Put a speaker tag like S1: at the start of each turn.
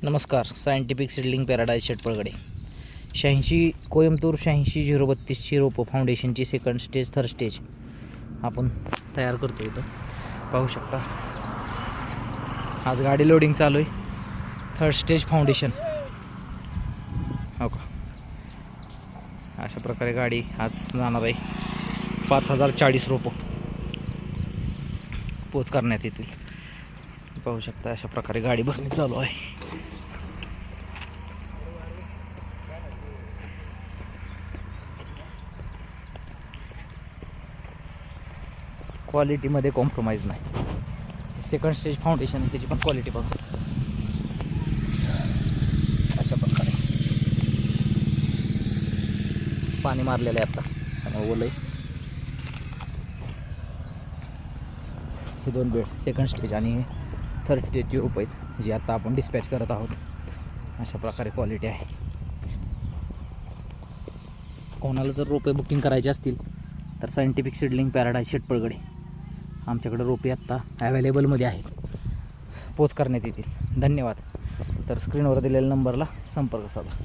S1: नमस्कार. Scientific seedling paradise शेटपळगडे 86 Coimbatore 86-032 रोपं फाउंडेशनची second stage third stage आपण तयार करतो. इथं पाहू शकता आज गाडी लोडिंग चालू आहे. थर्ड स्टेज फाउंडेशन हो का, अशा प्रकारे गाडी आज जाणार आहे. 5040 रोपं पोच करण्यात येतील. पाहू शकता अशा प्रकारे गाडी भरणी चालू आहे. क्वालिटीमध्ये कॉम्प्रोमाइज नाही. सेकंड स्टेज फाउंडेशन त्याची पण क्वालिटी बघा अशा प्रकारे. पाणी मारलेलं आहे आता त्यामुळे ओलं आहे. हे दोन बेड सेकंड स्टेज आणि थर्ड स्टेजची रोपं आहेत जी आता आपण डिस्पॅच करत आहोत. अशा प्रकारे क्वालिटी आहे. कोणाला जर रोपे बुकिंग करायचे असतील तर सायंटिफिक सीडलिंग पॅराडाईज शेटपळगडे आमच्याकडे रोपे आत्ता ॲवेलेबलमध्ये आहेत, पोच करण्यात येतील. धन्यवाद. तर स्क्रीनवर दिलेल्या नंबरला संपर्क साधा.